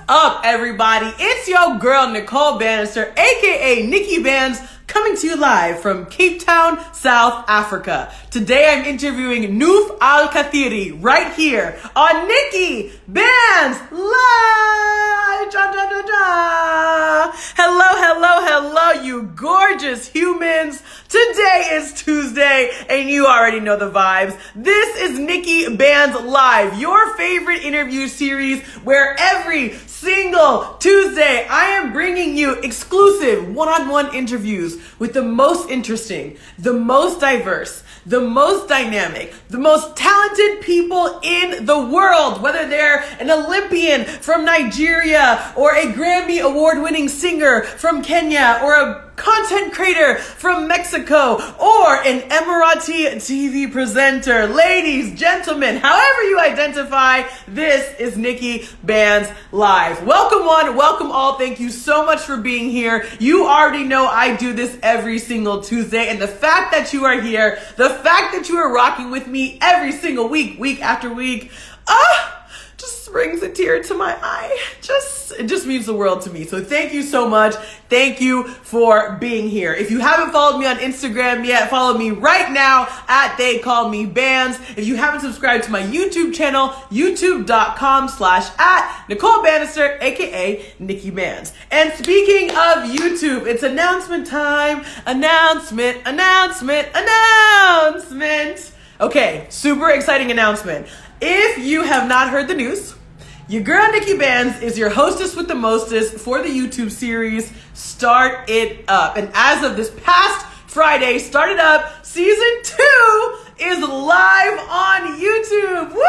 up, everybody? It's your girl, Nicole Banister, aka NIKKI BANZ, coming to you live from Cape Town, South Africa. Today I'm interviewing Nouf Al Katheeri right here on NIKKI BANZ Live. Da, da, da, da. Hello, you gorgeous humans. Today is Tuesday, and you already know the vibes. This is NIKKI BANZ Live, your favorite interview series where every single Tuesday I am bringing you exclusive one-on-one interviews with the most interesting, the most diverse, the most dynamic, the most talented people in the world, whether they're an Olympian from Nigeria or a Grammy award-winning singer from Kenya or a content creator from Mexico or an Emirati TV presenter. Ladies, gentlemen, however you identify, this is NIKKI BANZ Live. Welcome one, welcome all. Thank you so much for being here. You already know I do this every single Tuesday, and the fact that you are here, the fact that you are rocking with me every single week, week after week, just brings a tear to my eye. It just means the world to me. So thank you so much. Thank you for being here. If you haven't followed me on Instagram yet, follow me right now at They Call Me Bands. If you haven't subscribed to my YouTube channel, youtube.com/@Nicole Banister, aka NIKKI BANZ. And speaking of YouTube, it's announcement time. Announcement. Okay, super exciting announcement. If you have not heard the news, your girl NIKKI BANZ is your hostess with the mostest for the YouTube series Start It Up. And as of this past Friday, Start It Up Season 2 is live on YouTube. Woo!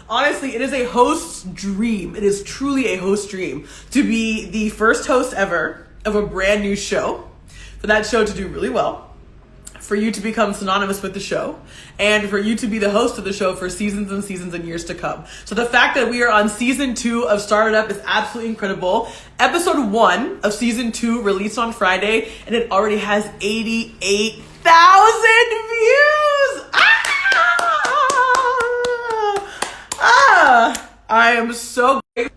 Honestly, it is a host's dream. It is truly a host's dream to be the first host ever of a brand new show, for that show to do really well, for you to become synonymous with the show, and for you to be the host of the show for seasons and seasons and years to come. So the fact that we are on season 2 of Start It Up is absolutely incredible. Episode 1 of season 2 released on Friday, and it already has 88,000 views. I am so grateful.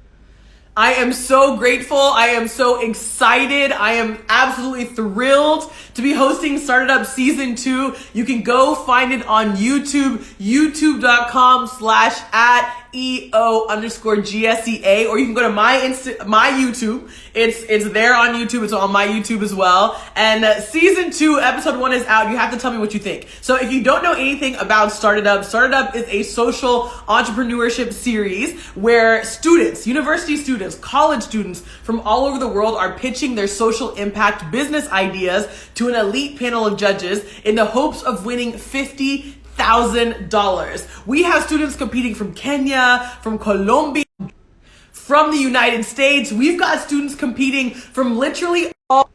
I am so grateful. I am so excited. I am absolutely thrilled to be hosting Start It Up Season 2. You can go find it on YouTube, youtube.com/@EO_GSEA, or you can go to my YouTube. It's there on YouTube. It's on my YouTube as well. And Season 2, Episode 1 is out. You have to tell me what you think. So if you don't know anything about Start It Up is a social entrepreneurship series where students, university students, college students from all over the world are pitching their social impact business ideas to an elite panel of judges in the hopes of winning $50,000. We have students competing from Kenya, from Colombia, from the United States. We've got students competing from literally all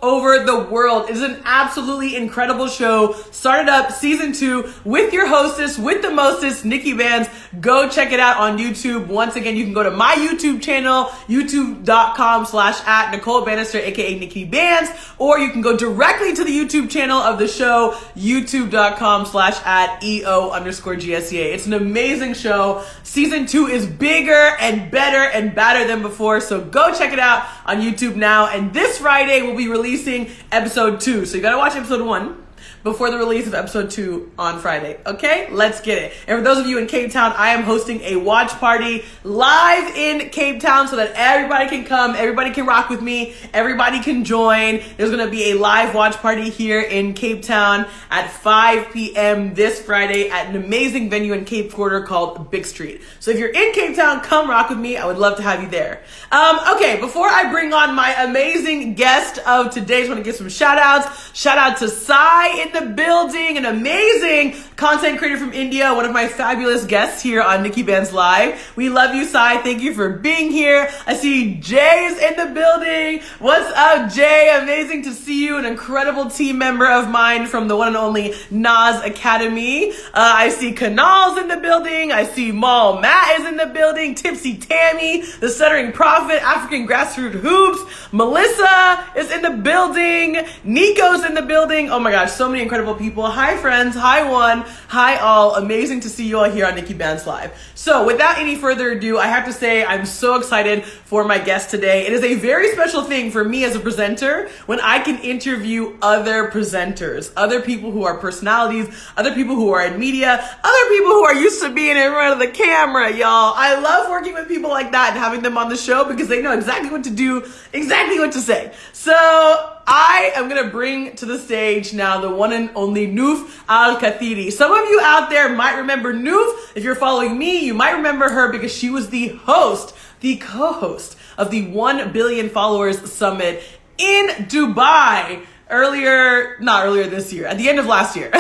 over the world. It is an absolutely incredible show. Start It Up Season 2 with your hostess, with the mostest, NIKKI BANZ. Go check it out on YouTube. Once again, you can go to my YouTube channel, youtube.com/@Nicole Banister, aka NIKKI BANZ, or you can go directly to the YouTube channel of the show, youtube.com/@EO_GSEA. It's an amazing show. Season 2 is bigger and better and badder than before, so go check it out on YouTube now. And this Friday we'll be releasing episode 2, so you gotta watch episode 1 before the release of episode 2 on Friday. Okay, let's get it. And for those of you in Cape Town, I am hosting a watch party live in Cape Town so that everybody can come, everybody can rock with me, everybody can join. There's gonna be a live watch party here in Cape Town at 5 p.m. this Friday at an amazing venue in Cape Quarter called Big Street. So if you're in Cape Town, come rock with me. I would love to have you there. Okay, before I bring on my amazing guest of today, I just want to give some shout outs. Shout out to Sai in the building, an amazing content creator from India, one of my fabulous guests here on NIKKI BANZ Live. We love you, Sai. Thank you for being here. I see Jay is in the building. What's up, Jay? Amazing to see you, an incredible team member of mine from the one and only Nas Academy. I see Kanal's in the building. I see Mal Matt is in the building. Tipsy Tammy, the Stuttering Prophet, African Grassroots Hoops. Melissa is in the building. Nico's in the building. Oh my gosh, so many incredible people. Hi friends, hi one. Hi all, amazing to see you all here on NIKKI BANZ Live. So without any further ado, I have to say I'm so excited for my guest today. It is a very special thing for me as a presenter when I can interview other presenters, other people who are personalities, other people who are in media, other people who are used to being in front of the camera, y'all. I love working with people like that and having them on the show because they know exactly what to do, exactly what to say. So I am going to bring to the stage now the one and only Nouf Al Katheeri. Some of you out there might remember Nouf. If you're following me, you might remember her because she was the host, the co-host of the 1 Billion Followers Summit in Dubai not earlier this year, at the end of last year.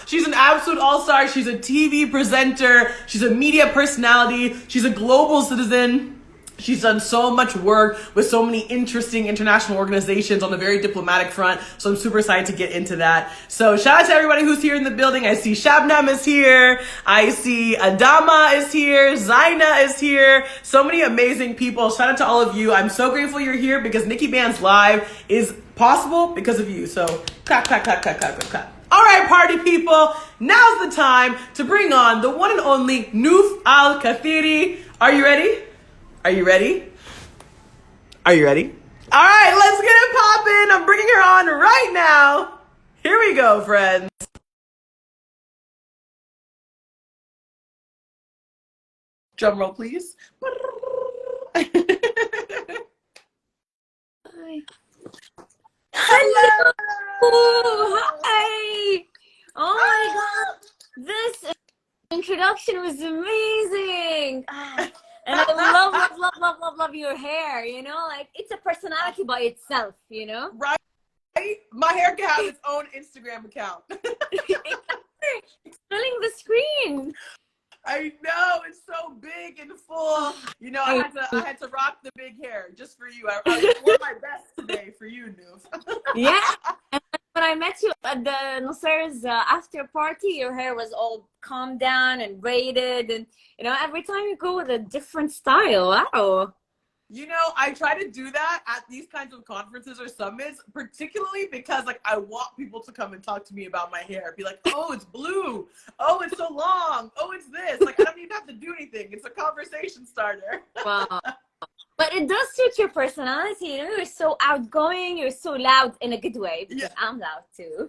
She's an absolute all-star. She's a TV presenter. She's a media personality. She's a global citizen. She's done so much work with so many interesting international organizations on the very diplomatic front. So I'm super excited to get into that. So shout out to everybody who's here in the building. I see Shabnam is here. I see Adama is here. Zaina is here. So many amazing people. Shout out to all of you. I'm so grateful you're here because NIKKI BANZ Live is possible because of you. So clap, clap, clap, clap, clap, clap, clap. All right, party people. Now's the time to bring on the one and only Nouf Al Katheeri. Are you ready? Are you ready? Are you ready? All right, let's get it poppin'. I'm bringing her on right now. Here we go, friends. Drum roll, please. Hi. Hello. Hi. Oh my God. This introduction was amazing. And I love your hair, you know? Like, it's a personality by itself, you know? Right? My hair can have its own Instagram account. It's filling the screen. I know, it's so big and full. You know, I had to rock the big hair just for you. I wore my best today for you, Nouf. Yeah. And when I met you at the Nasser's after party, your hair was all calmed down and braided, and you know, every time you go with a different style. Wow. You know, I try to do that at these kinds of conferences or summits, particularly because like I want people to come and talk to me about my hair. Be like, oh, it's blue. Oh, it's so long. Oh, it's this. Like, I don't even have to do anything. It's a conversation starter. Wow. But it does suit your personality. You know, you're so outgoing. You're so loud in a good way because I'm loud too.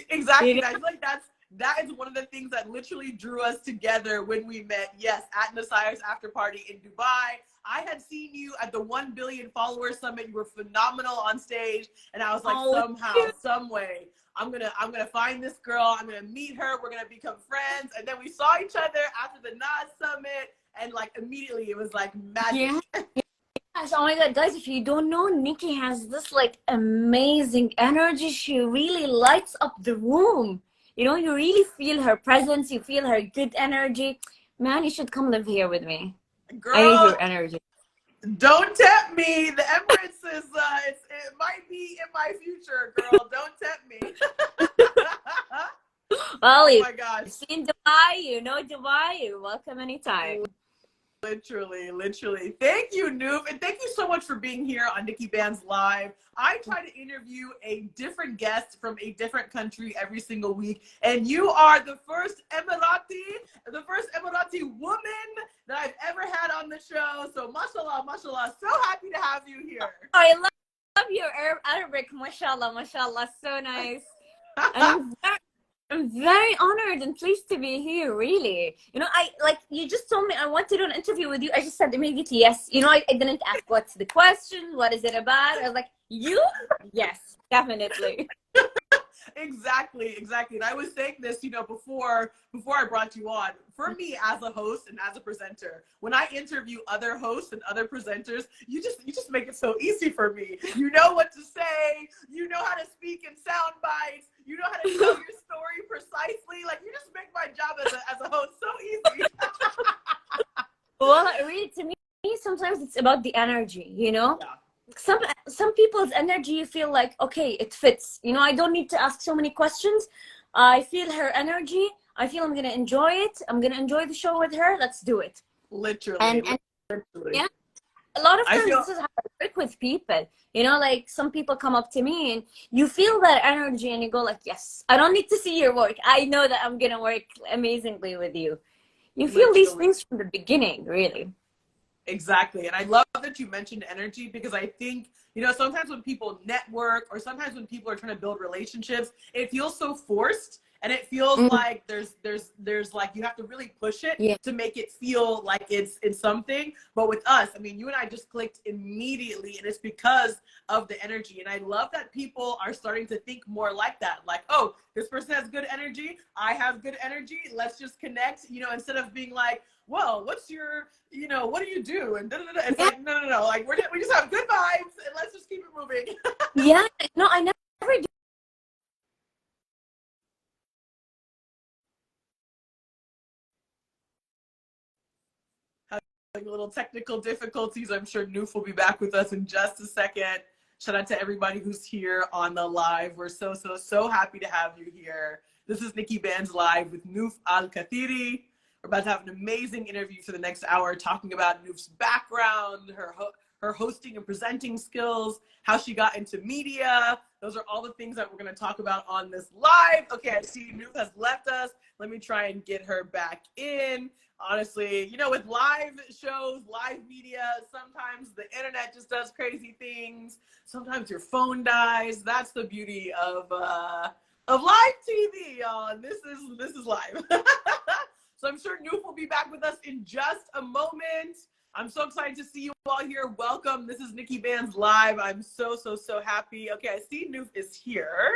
Exactly. You know? I feel like that is one of the things that literally drew us together when we met. Yes, at Nasser's after party in Dubai. I had seen you at the 1 Billion Followers Summit. You were phenomenal on stage, and I was like, somehow, some way, I'm gonna find this girl. I'm gonna meet her. We're gonna become friends. And then we saw each other after the Nas Summit, and like immediately it was like magic. Yeah. Yes. Oh my God, guys! If you don't know, NIKKI has this like amazing energy. She really lights up the room. You know, you really feel her presence. You feel her good energy. Man, you should come live here with me. Girl, I need your energy. Don't tempt me. The Emirates is it might be in my future, girl. Don't tempt me. Well, oh my gosh. You've seen Dubai, you know Dubai. You're welcome anytime. Literally. Thank you, Nouf, and thank you so much for being here on NIKKI BANZ Live. I try to interview a different guest from a different country every single week, and you are the first Emirati woman that I've ever had on the show. So, mashallah, so happy to have you here. I love your Arabic, mashallah, so nice. And I'm very honored and pleased to be here, really. You know, you just told me I want to do an interview with you. I just said immediately yes. You know, I didn't ask what's the question, what is it about. I was like, you? Yes, definitely. Exactly. And I was saying this, you know, before I brought you on. For me as a host and as a presenter, when I interview other hosts and other presenters, you just make it so easy for me. You know what to say. You know how to speak in sound bites. You know how to tell your story precisely. Like, you just make my job as a host so easy. Well, really, to me, sometimes it's about the energy, you know? Yeah. Some people's energy, you feel like, okay, it fits. You know, I don't need to ask so many questions. I feel her energy. I feel I'm going to enjoy it. I'm going to enjoy the show with her. Let's do it. Literally. And literally. yeah. a lot of I times feel this is how I work with people. You know, like some people come up to me and you feel that energy and you go like, yes, I don't need to see your work. I know that I'm gonna work amazingly with you. You feel these literally. things from the beginning, really. Exactly. And I love that you mentioned energy because I think, you know, sometimes when people network or sometimes when people are trying to build relationships, it feels so forced and it feels Mm, like there's like you have to really push it yeah. to make it feel like it's something. But with us, I mean, you and I just clicked immediately and it's because of the energy. And I love that people are starting to think more like that. Like, oh, this person has good energy, I have good energy, let's just connect, you know, instead of being like, well, what's your, you know, what do you do? And da, da, da. It's Yeah. like, no. Like, we just have good vibes and let's just keep it moving. Yeah. No, I never do. Having little technical difficulties. I'm sure Noof will be back with us in just a second. Shout out to everybody who's here on the live. We're so happy to have you here. This is NIKKI BANZ Live with Nouf Al Katheeri. We're about to have an amazing interview for the next hour talking about Nouf's background, her hosting and presenting skills, how she got into media. Those are all the things that we're going to talk about on this live. Okay, I see Nouf has left us. Let me try and get her back in. Honestly, you know, with live shows, live media, sometimes the internet just does crazy things. Sometimes your phone dies. That's the beauty of live TV, y'all. And this is live. So I'm sure Noof will be back with us in just a moment. I'm so excited to see you all here. Welcome. This is NIKKI BANZ Live. I'm so happy. Okay, I see Noof is here.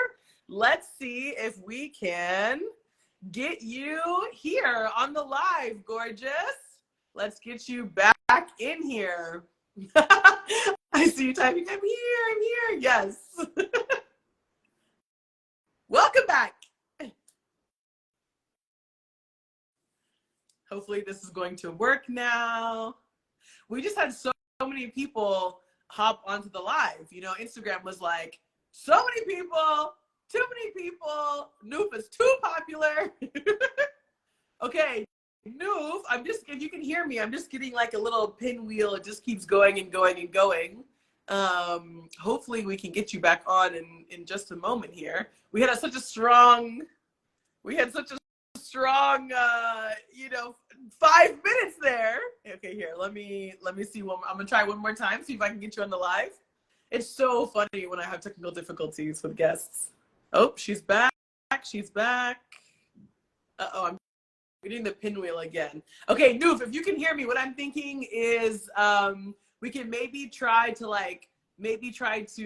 Let's see if we can get you here on the live, gorgeous. Let's get you back in here. I see you typing, I'm here. Yes. Welcome back. Hopefully this is going to work now. We just had so many people hop onto the live. You know, Instagram was like, so many people, too many people. Noof is too popular. Okay, Noof, if you can hear me, I'm just getting like a little pinwheel. It just keeps going and going and going. Hopefully we can get you back on in just a moment here. We had such a strong, you know, 5 minutes there. Okay, here, let me see one. I'm gonna try one more time, see if I can get you on the live. It's so funny when I have technical difficulties with guests. Oh, she's back. She's back. Uh-oh, I'm getting the pinwheel again. Okay, Noof, if you can hear me, what I'm thinking is we can maybe try to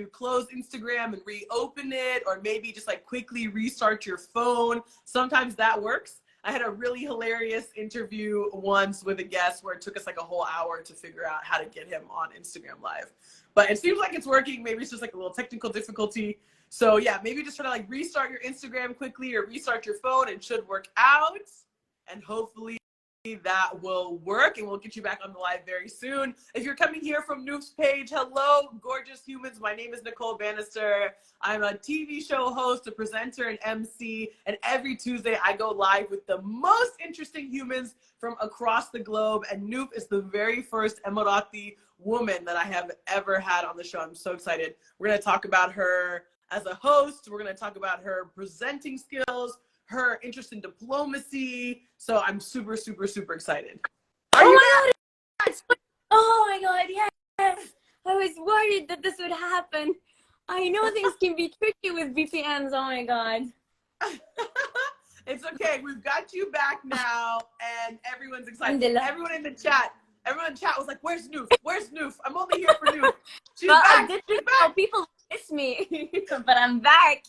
close Instagram and reopen it, or maybe just like quickly restart your phone. Sometimes that works. I had a really hilarious interview once with a guest where it took us like a whole hour to figure out how to get him on Instagram Live. But it seems like it's working. Maybe it's just like a little technical difficulty. So yeah, maybe just try to like restart your Instagram quickly or restart your phone. It should work out. And hopefully that will work and we'll get you back on the live very soon. If you're coming here from Noof's page, hello, gorgeous humans. My name is Nicole Banister. I'm a TV show host, a presenter, and MC. And every Tuesday I go live with the most interesting humans from across the globe. And Noof is the very first Emirati woman that I have ever had on the show. I'm so excited. We're going to talk about her as a host. We're going to talk about her presenting skills, her interest in diplomacy. So I'm super excited. Are you God. Oh my God, yes. I was worried that this would happen. I know things can be tricky with VPNs. Oh my God. It's okay. We've got you back now and everyone's excited. Everyone in chat was like, where's Noof? Where's Noof? I'm only here for Noof. She's well, back. I did know people miss me, but I'm back.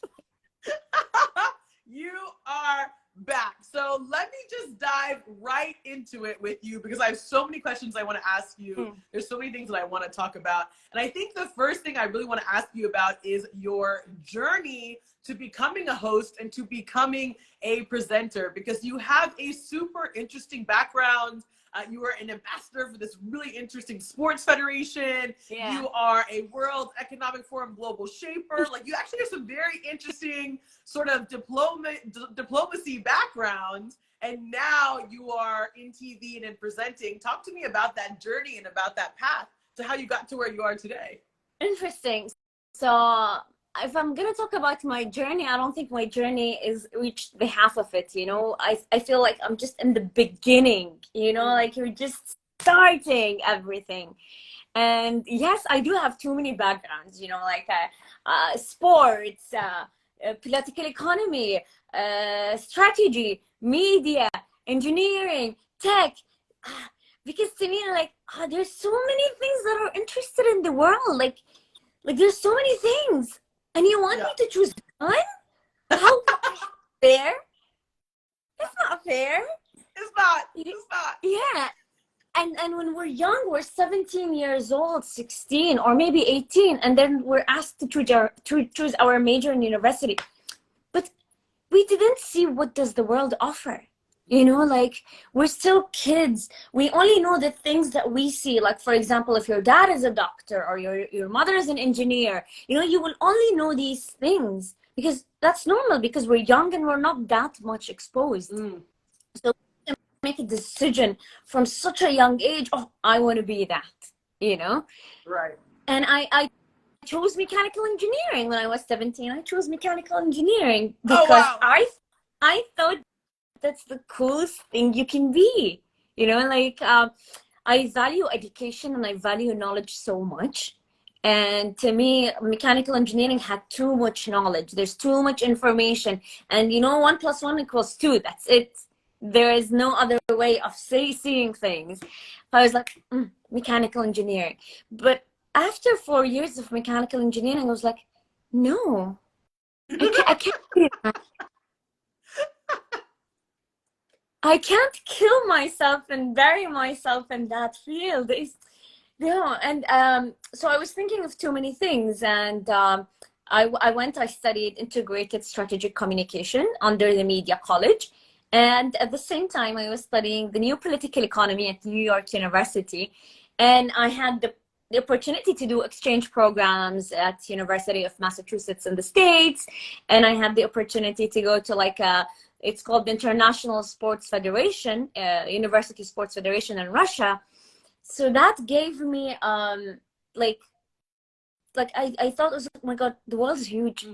You are back. So let me just dive right into it with you because I have so many questions I want to ask you. There's so many things that I want to talk about. And I think the first thing I really want to ask you about is your journey to becoming a host and to becoming a presenter, because you have a super interesting background. You are an ambassador for this really interesting sports federation. Yeah. You are a World Economic Forum global shaper. Like, you actually have some very interesting sort of diplomacy background. And now you are in TV and in presenting. Talk to me about that journey and about that path to how you got to where you are today? Interesting. So if I'm gonna talk about my journey, I don't think my journey is reached the half of it, you know. I feel like I'm just in the beginning, you know, like you're just starting everything. And yes, I do have too many backgrounds, you know, like sports, political economy, strategy, media, engineering, tech. Because to me, like, there's so many things that are interested in the world. Like there's so many things, and you want me to choose one? How fair? It's not fair. It's not. It's not. Yeah. And when we're young, we're 17 years old, 16, or maybe 18, and then we're asked to choose our major in university. But we didn't see what does the world offer. You know, like we're still kids. We only know the things that we see. Like, for example, if your dad is a doctor or your mother is an engineer, you know, you will only know these things because that's normal, because we're young and we're not that much exposed. So make a decision from such a young age, oh, I want to be that, you know. Right. And I chose mechanical engineering when I was 17. I chose mechanical engineering because I thought that's the coolest thing you can be, you know. Like I value education and I value knowledge so much, and to me mechanical engineering had too much knowledge. There's too much information, and you know, 1 + 1 = 2. That's it. There is no other way of seeing things. I was like, mechanical engineering. But after 4 years of mechanical engineering, I was like, no, I can't do that. I can't kill myself and bury myself in that field. And so I was thinking of too many things, and I studied integrated strategic communication under the Media College. And at the same time, I was studying the new political economy at New York University. And I had the opportunity to do exchange programs at University of Massachusetts in the States. And I had the opportunity to go to it's called the International Sports Federation, University Sports Federation in Russia. So that gave me, I thought it was, oh my God, the world is huge.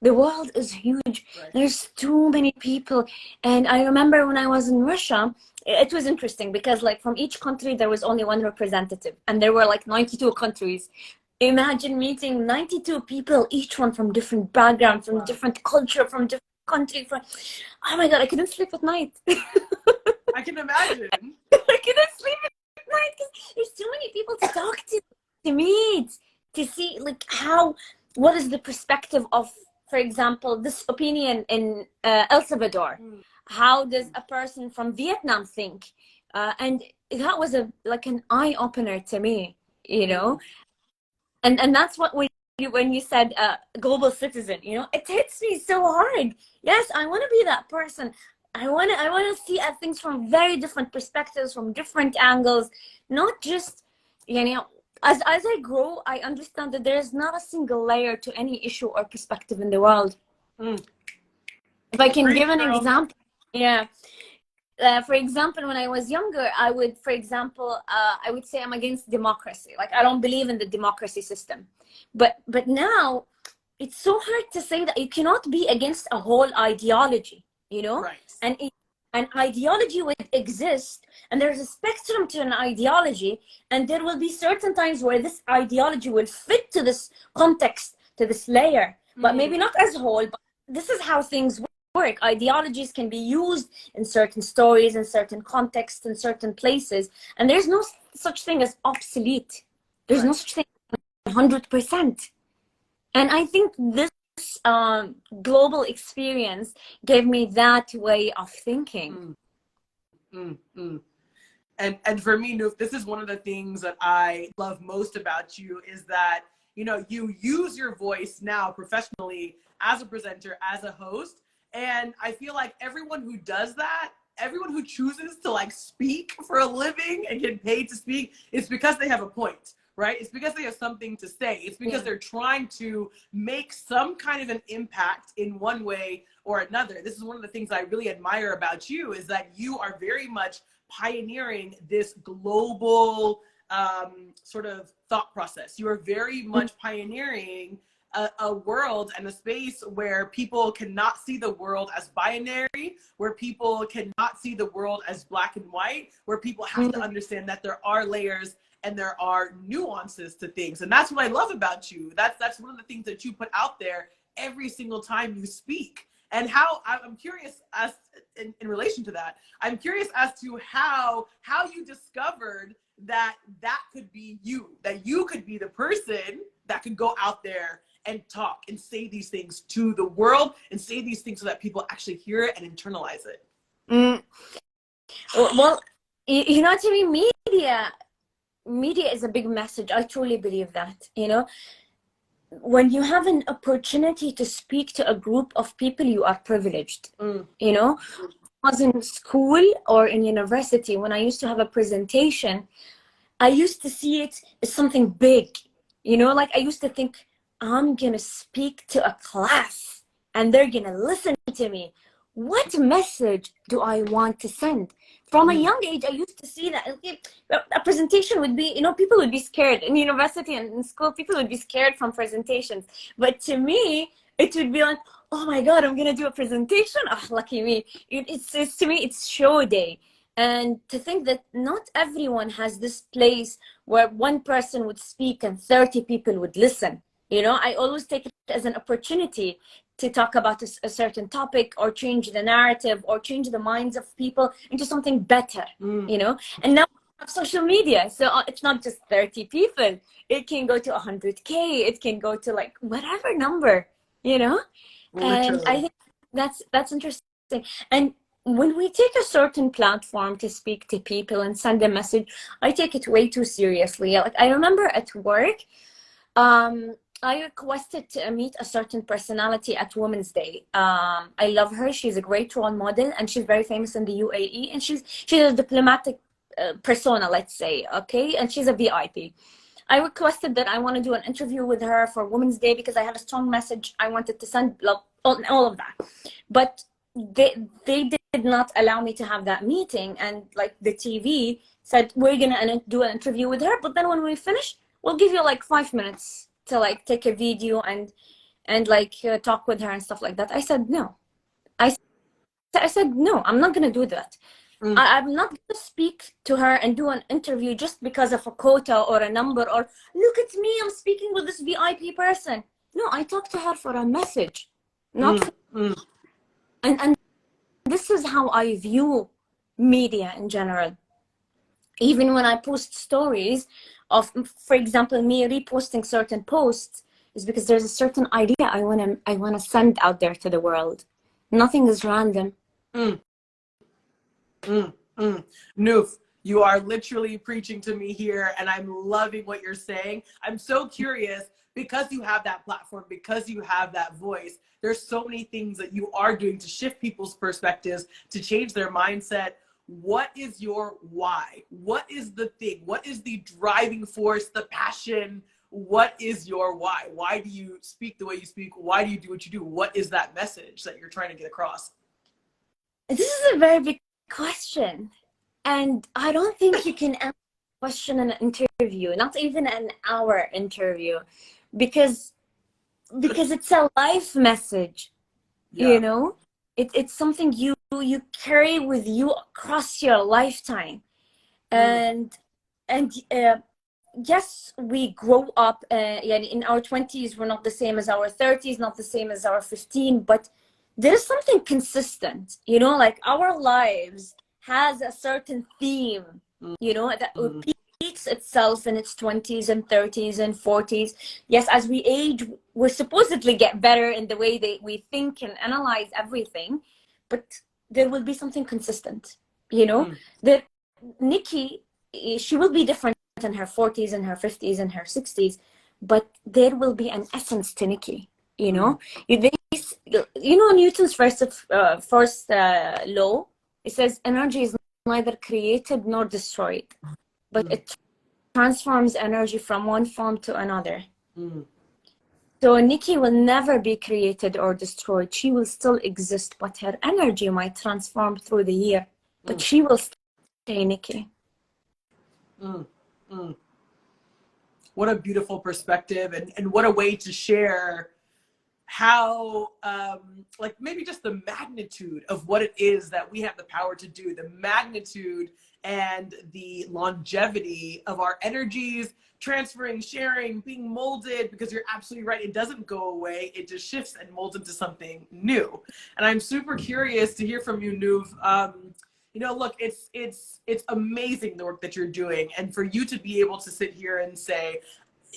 The world is huge. Right. There's too many people. And I remember when I was in Russia, it was interesting because like from each country, there was only one representative, and there were like 92 countries. Imagine meeting 92 people, each one from different backgrounds, from different culture, from different country. Oh my God, I couldn't sleep at night. I can imagine. I couldn't sleep at night because there's too many people to talk to meet, to see like what is the perspective of, for example, this opinion in El Salvador. How does a person from Vietnam think? And that was an eye opener to me, you know. And that's what when you said global citizen, you know, it hits me so hard. Yes, I want to be that person. I want to see things from very different perspectives, from different angles, not just, you know, as I grow, I understand that there is not a single layer to any issue or perspective in the world. If I can give an example, yeah. For example, when I was younger, I would say I'm against democracy. Like, I don't believe in the democracy system. But now it's so hard to say that you cannot be against a whole ideology, you know? Right. And an ideology would exist, and there's a spectrum to an ideology, and there will be certain times where this ideology will fit to this context, to this layer, but maybe not as a whole. But this is how things work. Ideologies can be used in certain stories, in certain contexts, in certain places, and there's no such thing as obsolete. There's no such thing as 100%. And I think this global experience gave me that way of thinking. And for me, Nouf, this is one of the things that I love most about you, is that, you know, you use your voice now professionally as a presenter, as a host. And I feel like everyone who does that, everyone who chooses to like speak for a living and get paid to speak, it's because they have a point, right? It's because they have something to say. It's because they're trying to make some kind of an impact in one way or another. This is one of the things I really admire about you, is that you are very much pioneering this global sort of thought process. You are very much pioneering a world and a space where people cannot see the world as binary, where people cannot see the world as black and white, where people have to understand that there are layers and there are nuances to things. And that's what I love about you. That's one of the things that you put out there every single time you speak. And how I'm curious as in relation to that, I'm curious as to how you discovered that could be you, that you could be the person that could go out there and talk and say these things to the world and say these things so that people actually hear it and internalize it. Well, you know, to me, media is a big message. I truly believe that, you know. When you have an opportunity to speak to a group of people, you are privileged. You know, I was in school or in university, when I used to have a presentation, I used to see it as something big. You know, like I used to think, I'm gonna speak to a class and they're gonna listen to me. What message do I want to send? From a young age, I used to see that a presentation would be, you know, people would be scared. In university and in school, people would be scared from presentations. But to me, it would be like, oh my God, I'm going to do a presentation? Oh, lucky me. It's to me, it's show day. And to think that not everyone has this place where one person would speak and 30 people would listen. You know, I always take it as an opportunity to talk about a certain topic or change the narrative or change the minds of people into something better, you know. And now we have social media, so it's not just 30 people. It can go to 100K. It can go to like whatever number, you know. And I think that's interesting. And when we take a certain platform to speak to people and send a message, I take it way too seriously. Like I remember at work, I requested to meet a certain personality at Women's Day. I love her. She's a great role model and she's very famous in the UAE, and she's a diplomatic persona, let's say, okay? And she's a VIP. I requested that I want to do an interview with her for Women's Day because I had a strong message I wanted to send, all of that. But they did not allow me to have that meeting, and like the TV said, we're gonna do an interview with her, but then when we finish, we'll give you like 5 minutes to like take a video and like talk with her and stuff like that. I said no. I said no, I'm not gonna do that. I'm not gonna speak to her and do an interview just because of a quota or a number, or look at me, I'm speaking with this VIP person. No, I talked to her for a message, not and this is how I view media in general. Even when I post stories of, for example, me reposting certain posts, is because there's a certain idea I wanna send out there to the world. Nothing is random. Nouf, you are literally preaching to me here, and I'm loving what you're saying. I'm so curious, because you have that platform, because you have that voice, there's so many things that you are doing to shift people's perspectives, to change their mindset. What is your why? What is the thing? What is the driving force, the passion? What is your why? Why do you speak the way you speak? Why do you do what you do? What is that message that you're trying to get across? This is a very big question. And I don't think you can answer the question in an interview, not even an hour interview, because it's a life message, you know? It's something you carry with you across your lifetime. And yes, we grow up in our 20s, we're not the same as our 30s, not the same as our 15, but there is something consistent, you know, like our lives has a certain theme, you know, that repeats itself in its 20s and 30s and 40s. Yes, as we age, we supposedly get better in the way that we think and analyze everything, but there will be something consistent, you know. That Nikki, she will be different in her 40s and her 50s and her 60s, but there will be an essence to Nikki, you know. You know Newton's first law. It says energy is neither created nor destroyed, but it transforms energy from one form to another. So Nikki will never be created or destroyed. She will still exist, but her energy might transform through the year, but she will stay Nikki. What a beautiful perspective, and what a way to share how like maybe just the magnitude of what it is that we have the power to do, the magnitude and the longevity of our energies transferring, sharing, being molded, because you're absolutely right, it doesn't go away, it just shifts and molds into something new. And I'm super curious to hear from you, Nouf. You know, look, it's amazing the work that you're doing, and for you to be able to sit here and say,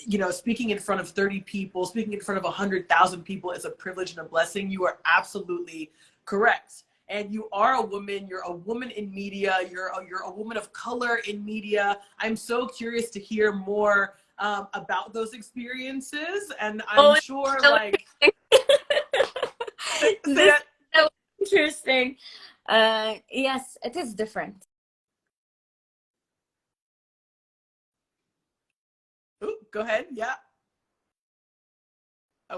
you know, speaking in front of 30 people, speaking in front of 100,000 people is a privilege and a blessing. You are absolutely correct. And you are a woman, you're a woman in media, you're a woman of color in media. I'm so curious to hear more about those experiences. And I'm sure like... This is so interesting. Yes, it is different. Ooh, go ahead. Yeah.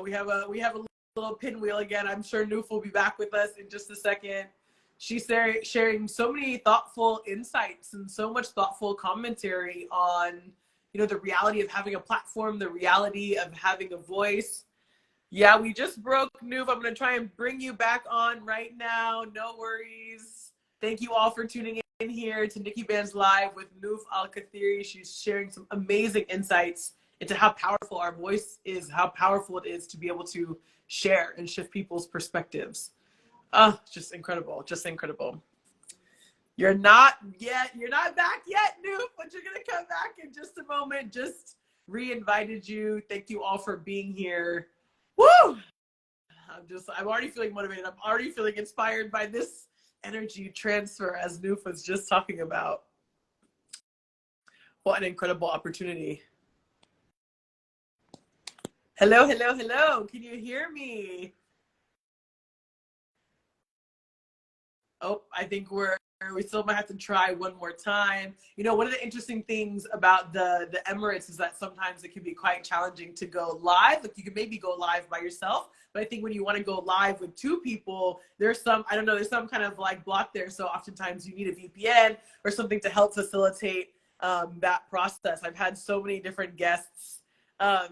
We have a little pinwheel again. I'm sure Nouf will be back with us in just a second. She's sharing so many thoughtful insights and so much thoughtful commentary on, you know, the reality of having a platform, the reality of having a voice. Yeah, we just broke Nouf. I'm going to try and bring you back on right now. No worries. Thank you all for tuning in here to NIKKI BANZ Live with Nouf Al Katheeri. She's sharing some amazing insights into how powerful our voice is, how powerful it is to be able to share and shift people's perspectives. Oh, just incredible, just incredible. You're not back yet, Nouf, but you're gonna come back in just a moment. Just re-invited you. Thank you all for being here. Woo! I'm already feeling motivated. I'm already feeling inspired by this energy transfer, as Nouf was just talking about. What an incredible opportunity. Hello, hello, hello. Can you hear me? Oh, I think we still might have to try one more time. You know, one of the interesting things about the Emirates is that sometimes it can be quite challenging to go live. Like you can maybe go live by yourself, but I think when you want to go live with two people, there's some, I don't know, there's some kind of like block there. So oftentimes you need a VPN or something to help facilitate that process. I've had so many different guests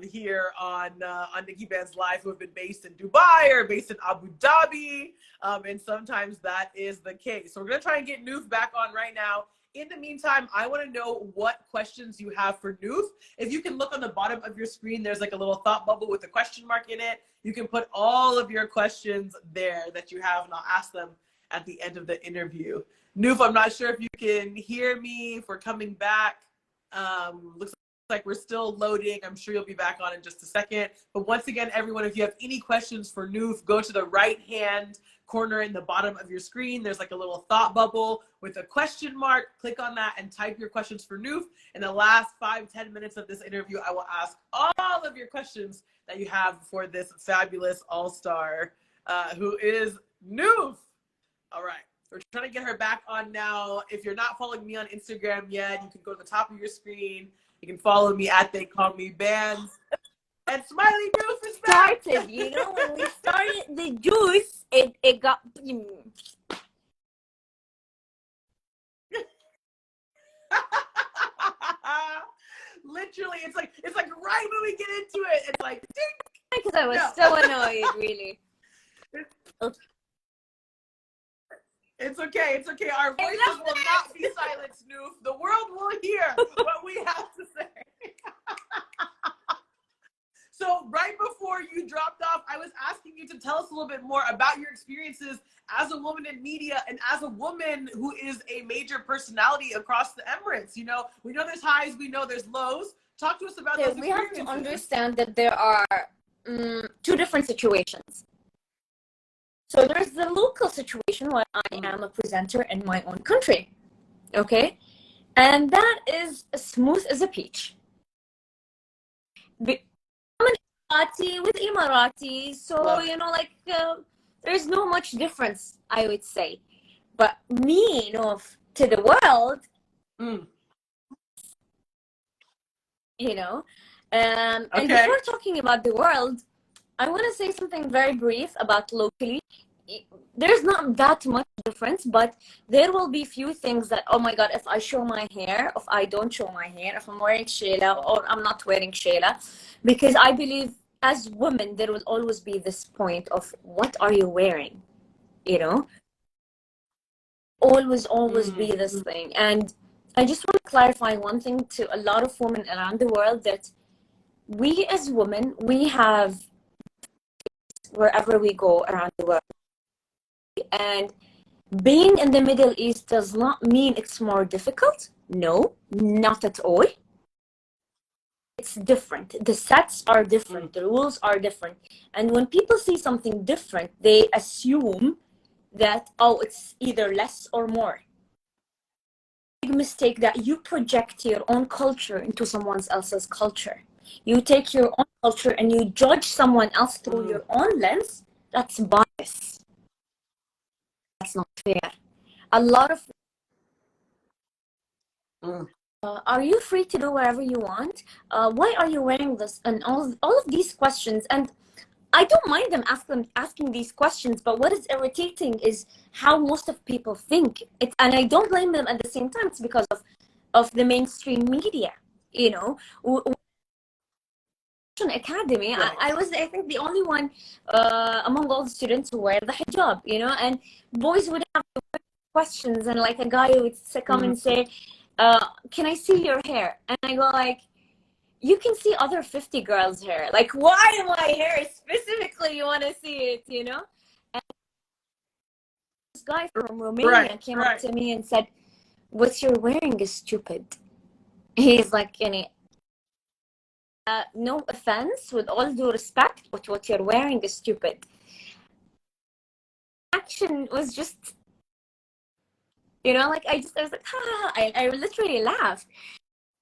here on NIKKI BANZ Live who have been based in Dubai or based in Abu Dhabi, and sometimes that is the case. So we're gonna try and get Nouf back on right now. In the meantime, I want to know what questions you have for Nouf. If you can look on the bottom of your screen, there's like a little thought bubble with a question mark in it. You can put all of your questions there that you have, and I'll ask them at the end of the interview. Nouf, I'm not sure if you can hear me, if we're coming back. Looks like we're still loading. I'm sure you'll be back on in just a second. But once again, everyone, if you have any questions for Nouf, go to the right-hand corner in the bottom of your screen. There's like a little thought bubble with a question mark. Click on that and type your questions for Nouf. In the last 5-10 minutes of this interview, I will ask all of your questions that you have for this fabulous all-star who is Nouf. All right. We're trying to get her back on now. If you're not following me on Instagram yet, you can go to the top of your screen. You can follow me at They Call Me Banz. And Smiley Nouf is back. Started, you know, when we started the juice, it got. Literally, it's like right when we get into it, it's like ding. Because I was so annoyed, really. It's okay. It's okay. Our voices will not be silenced, Nouf. The world will hear what we have to say. So right before you dropped off, I was asking you to tell us a little bit more about your experiences as a woman in media and as a woman who is a major personality across the Emirates. You know, we know there's highs, we know there's lows. Talk to us about those experiences. We have to understand that there are two different situations. So there's the local situation where I am a presenter in my own country, okay? And that is as smooth as a peach. I'm an Emirati with Emirati, so, you know, like, there's no much difference, I would say. But me, you know, to the world, you know, and before talking about the world, I want to say something very brief about locally. there's not that much difference, but there will be few things that, oh my God, if I show my hair, if I don't show my hair, if I'm wearing shayla or I'm not wearing shayla, because I believe as women, there will always be this point of what are you wearing? You know, always be this thing. And I just want to clarify one thing to a lot of women around the world, that we as women, we have, wherever we go around the world, and being in the Middle East does not mean it's more difficult. No, not at all. It's different. The sets are different. The rules are different. And when people see something different, they assume that, oh, it's either less or more. Big mistake that you project your own culture into someone else's culture. You take your own culture and you judge someone else through your own lens. That's bias. That's not fair. A lot of are you free to do whatever you want? Why are you wearing this? And all of these questions. And I don't mind them asking these questions, but what is irritating is how most of people think it. And I don't blame them at the same time. It's because of the mainstream media, you know. Academy, right. I was, I think, the only one among all the students who wear the hijab, you know, and boys would have questions, and like a guy would come and say, can I see your hair? And I go like, you can see other 50 girls' hair. Like, why my hair specifically you want to see it, you know? And this guy from Romania came up to me and said, what you're wearing is stupid. He's like, no offense, with all due respect, but what you're wearing is stupid. Action was just, you know, like I was like, ha, I literally laughed.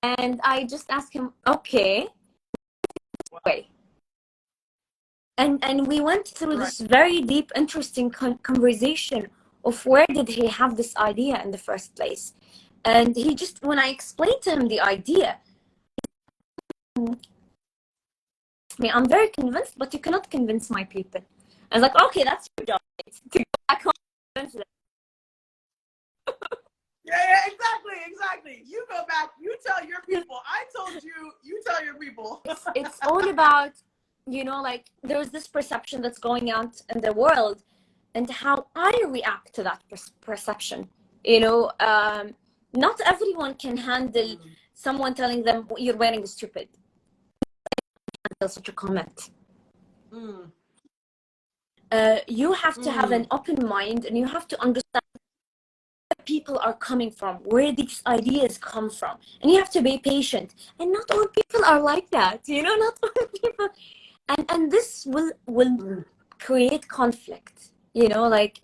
And I just asked him, okay, wait. And we went through this very deep, interesting conversation of where did he have this idea in the first place. And he just, when I explained to him the idea, I'm very convinced, but you cannot convince my people. I was like, okay, that's your job, to go back home and convince them. Yeah, exactly. You go back, you tell your people. I told you, you tell your people. It's all about, you know, like there's this perception that's going out in the world and how I react to that perception. You know, not everyone can handle someone telling them what you're wearing is stupid. Such a comment. You have to have an open mind, and you have to understand where people are coming from, where these ideas come from, and you have to be patient. And not all people are like that, you know. Not all people, and this will create conflict. You know, like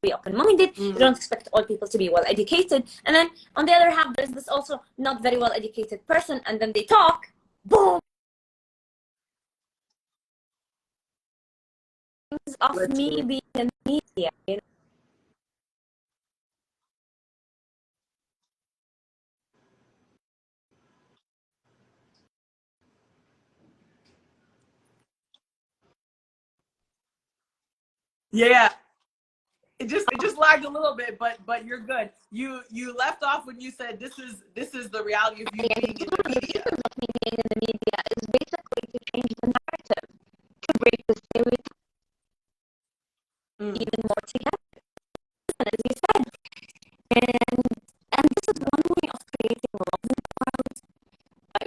be open-minded. You don't expect all people to be well educated, and then on the other hand, there's this also not very well educated person, and then they talk, boom. Of me being in the media, you know? Yeah, it just lagged a little bit, but you're good. You left off when you said this is the reality of you being in the media. Of me being in the media is basically to change the narrative, to break the stereotype even more together, as you said. And this is one way of creating love in the world.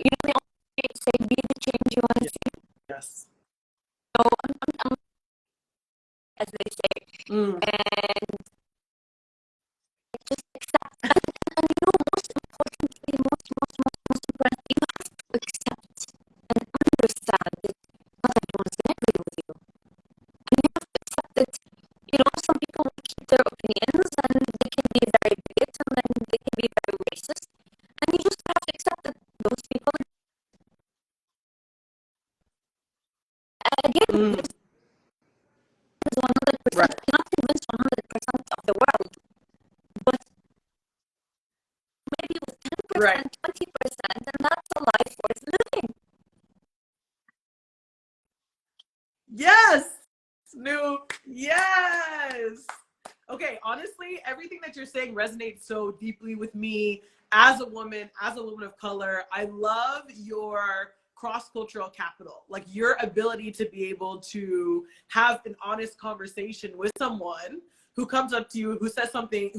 You know, they always say, be the change you want to see. Yes. So I'm as they say, and just accept. And you know, most importantly, most important, you have to accept and understand that not everyone's going to agree with you. And you have to accept that, you know, some people will keep their opinions and they can be very bigoted and then they can be very racist. And you just have to accept that those people are. Again, this is 100%. I cannot convince 100% of the world, but maybe with 10%, 20%, and that's a life worth living. Yes, Nouf. everything that you're saying resonates so deeply with me as a woman of color. I love your cross-cultural capital, like your ability to be able to have an honest conversation with someone who comes up to you, who says something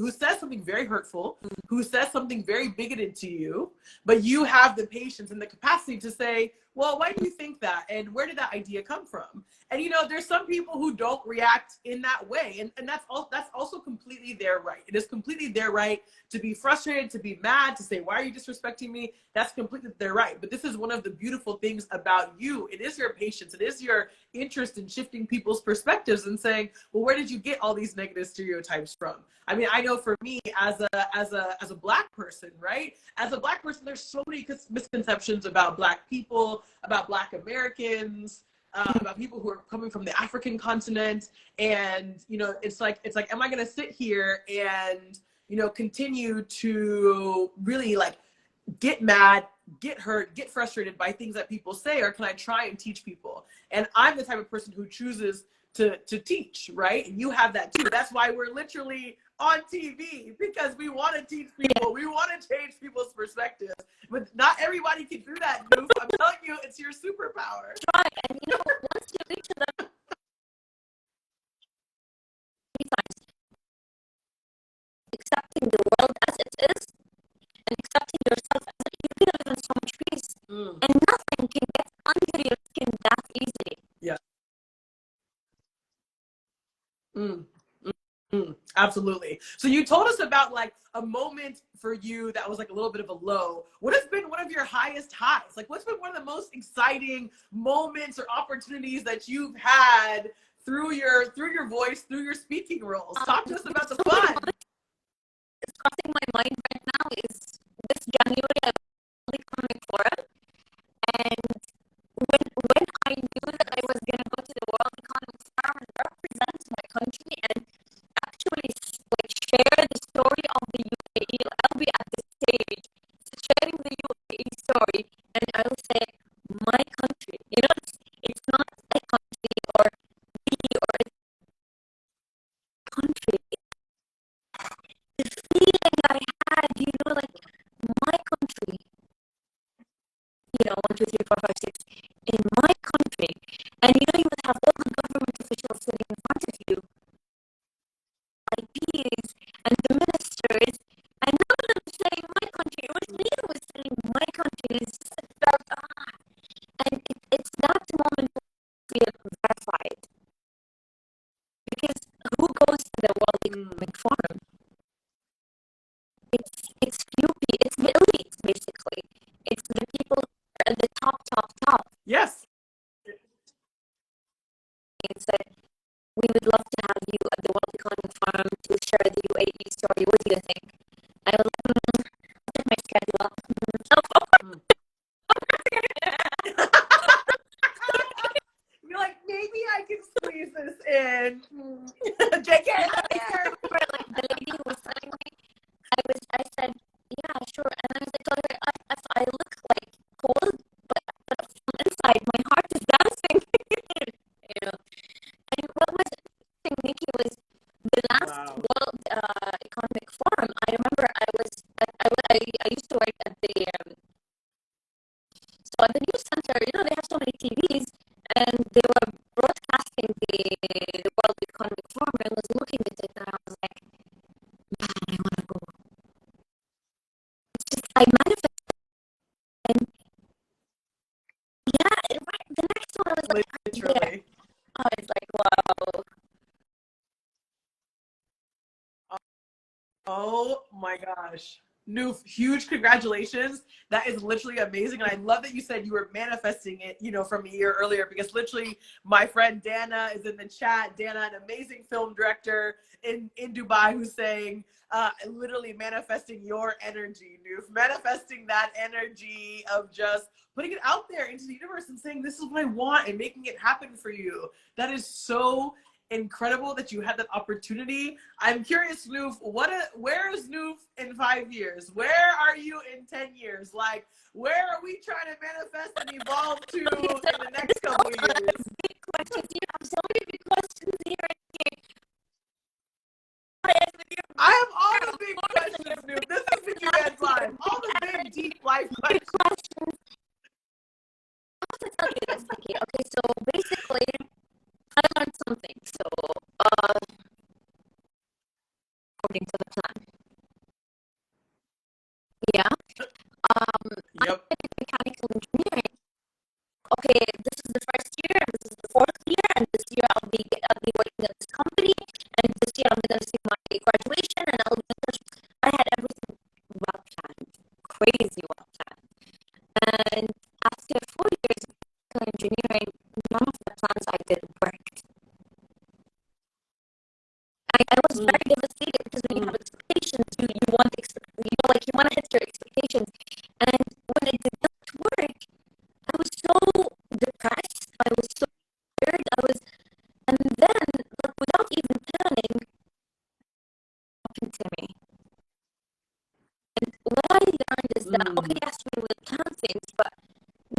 very hurtful, who says something very bigoted to you, but you have the patience and the capacity to say, well, why do you think that? And where did that idea come from? And you know, there's some people who don't react in that way. And that's also completely their right. It is completely their right to be frustrated, to be mad, to say, why are you disrespecting me? That's completely their right. But this is one of the beautiful things about you. It is your patience. It is your interest in shifting people's perspectives and saying, well, where did you get all these negative stereotypes from? I mean, I know for me as a Black person, right? As a Black person, there's so many misconceptions about Black people, about Black Americans, about people who are coming from the African continent. And, you know, it's like, am I going to sit here and, you know, continue to really like get mad, get hurt, get frustrated by things that people say, or can I try and teach people? And I'm the type of person who chooses to teach, right? And you have that too. That's why we're literally on TV, because we want to teach people. We want to change people's perspectives. But not everybody can do that, Nouf. I'm telling you, it's your superpower. Try, and you know, once you reach them, accepting the world as it is, and accepting yourself as it is, you live in so much peace. And nothing can get under your skin that easily. Yeah. Absolutely. So you told us about like a moment for you that was like a little bit of a low. What has been one of your highest highs? Like what's been one of the most exciting moments or opportunities that you've had through your voice, through your speaking roles? Talk to us about the fun. It's crossing my mind right now is this January I was coming for it. And when I knew that I was going to go to the World Economic Forum and represent my country and actually like share the story of the UAE, I'll be at the stage sharing the UAE story, and I'll say my country. You know, it's not a country or me or a country. The feeling I had, you know, like my country. You know, 1, 2, 3, 4, 5, 6 in my country, and you know, you would have all the government officials sitting in front of you, IPs and the ministers, and none of them saying my country. It was me who was saying my country. And it's just felt and it's that moment we feel verified, because who goes to the World Economic Forum? It's few people. It's the elites basically. It's the people at the top. Yes. It said, we would love to have you at the World Economic Forum to share the UAE story. What do you think? I was like, I'll check my schedule. You're like, maybe I can squeeze this in. JK. I remember, like, the lady who was telling me, I said, yeah, sure. And I told her, I look like cold, but from inside, my heart is dancing. You know. And what was interesting, Nikki, was the last World Economic Forum. I remember I used to work at the so at the news center. You know, they have so many TVs, and they were broadcasting the World Economic Forum. And I was looking at it, and I was like, man, I want to go. It's just I manifested, and yeah, right, the next one I was like, literally. I was like, wow. Oh my gosh. Nouf, huge congratulations. That is literally amazing. And I love that you said you were manifesting it, you know, from a year earlier, because literally my friend Dana is in the chat. Dana, an amazing film director in Dubai, who's saying, literally manifesting your energy, Nouf, manifesting that energy of just putting it out there into the universe and saying, this is what I want, and making it happen for you. That is so incredible that you had that opportunity. I'm curious, Nouf, where is Nouf in 5 years? Where are you in 10 years? Like, where are we trying to manifest and evolve to in the next couple of years? Big questions. You have so many big questions here. I have all the big questions, Nouf. This is Nikki Banz Live. All the big, deep life questions. I have to tell you this, Nikki. Okay, so basically, I learned something. So, according to the plan. Yeah. Yep. I did mechanical engineering. Okay, this is the first year, and this is the fourth year, and this year I'll be working at this company, and this year I'm going to see my graduation, and I'll be. I had everything well planned, crazy well planned, and after 4 years of mechanical engineering, none of the plans I did worked. I was very devastated because when you have expectations, you want you want to hit your expectations, and when it did not work, I was so depressed. I was so scared. And then, like, without even planning, happened to me. And what I learned is that, okay, yes, we will plan things, but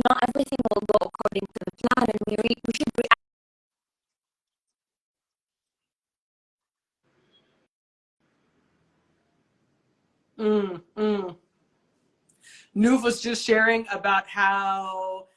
not everything will go according to the plan, and we should react. Nouf was just sharing about how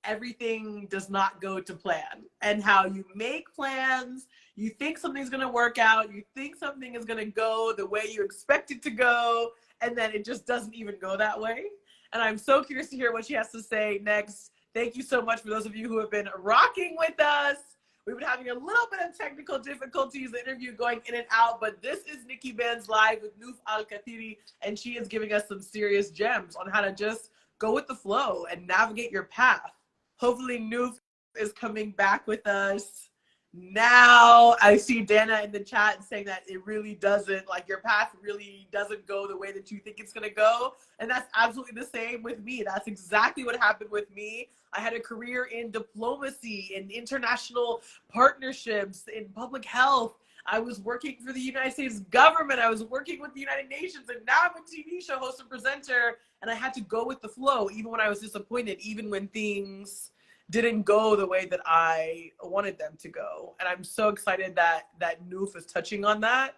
everything does not go to plan and how you make plans, you think something's going to work out, you think something is going to go the way you expect it to go, and then it just doesn't even go that way. And I'm so curious to hear what she has to say next. Thank you so much for those of you who have been rocking with us. We've been having a little bit of technical difficulties, the interview going in and out, but this is Nikki Banz Live with Nouf Al Katheeri, and she is giving us some serious gems on how to just go with the flow and navigate your path. Hopefully Nouf is coming back with us now. I see Dana in the chat saying that it really doesn't, like, your path really doesn't go the way that you think it's going to go. And that's absolutely the same with me. That's exactly what happened with me. I had a career in diplomacy, in international partnerships, in public health. I was working for the United States government. I was working with the United Nations, and now I'm a TV show host and presenter. And I had to go with the flow, even when I was disappointed, even when things didn't go the way that I wanted them to go. And I'm so excited that Nouf is touching on that.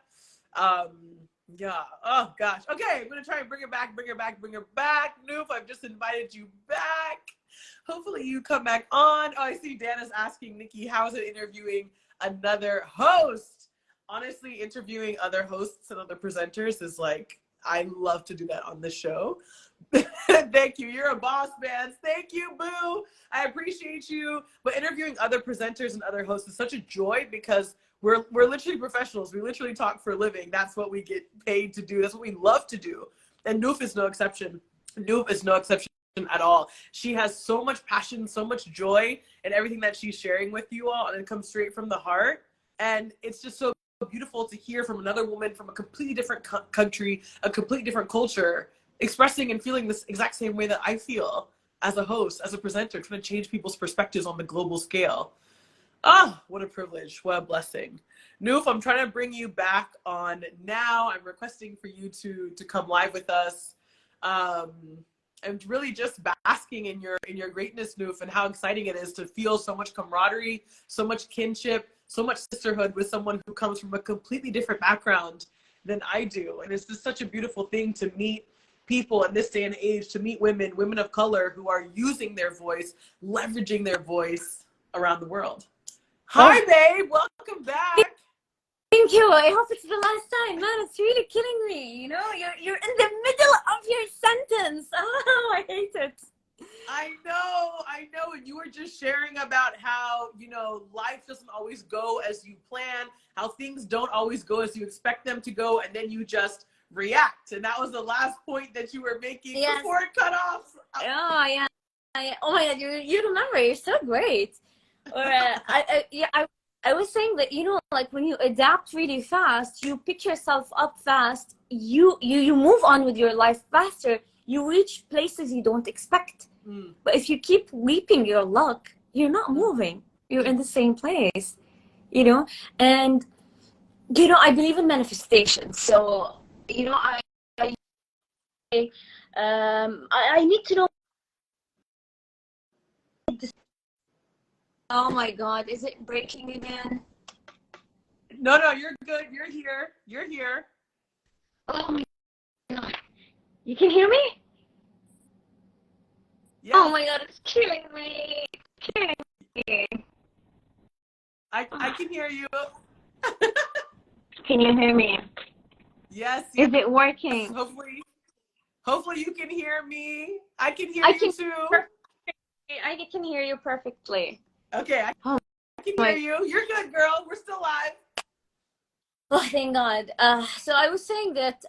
Yeah. Oh gosh. Okay, I'm gonna try and bring her back. Nouf, I've just invited you back. Hopefully you come back on. Oh, I see Dana's asking Nikki, how's it interviewing another host? Honestly, interviewing other hosts and other presenters is like, I love to do that on the show. Thank you. You're a boss, man. Thank you, boo. I appreciate you. But interviewing other presenters and other hosts is such a joy because we're literally professionals. We literally talk for a living. That's what we get paid to do. That's what we love to do. And Nouf is no exception. Nouf is no exception at all. She has so much passion, so much joy in everything that she's sharing with you all, and it comes straight from the heart. And it's just so beautiful to hear from another woman from a completely different country, a completely different culture, expressing and feeling this exact same way that I feel as a host, as a presenter, trying to change people's perspectives on the global scale. Ah, what a privilege. What a blessing. Nouf, I'm trying to bring you back on now. I'm requesting for you to come live with us. And really just basking in your greatness, Nouf, and how exciting it is to feel so much camaraderie, so much kinship, so much sisterhood with someone who comes from a completely different background than I do. And it's just such a beautiful thing to meet people in this day and age, to meet women of color who are using their voice, leveraging their voice around the world. Hi, babe. Welcome back. Thank you. I hope it's the last time. Man, it's really killing me. You know, you're in the middle of your sentence. Oh, I hate it. I know. And you were just sharing about how, you know, life doesn't always go as you plan, how things don't always go as you expect them to go, and then you just react. And that was the last point that you were making before it cut off. Oh, yeah. Oh my God, you remember. You're so great. Or I was saying that, you know, like when you adapt really fast, you pick yourself up fast, you move on with your life faster, you reach places you don't expect. But if you keep reaping your luck, you're not moving. You're in the same place, you know? And, you know, I believe in manifestation. So, you know, I need to know. Oh my God, is it breaking again? No, you're good. You're here. Oh my God. You can hear me? Yeah. Oh my God, it's killing me. It's killing me. I can hear you. Can you hear me? Yes, Is yes. it working? Hopefully you can hear me. I can hear I you can too. I can hear you perfectly. Okay, Oh I can hear my, you. You're good, girl. We're still live. oh, thank God. So I was saying that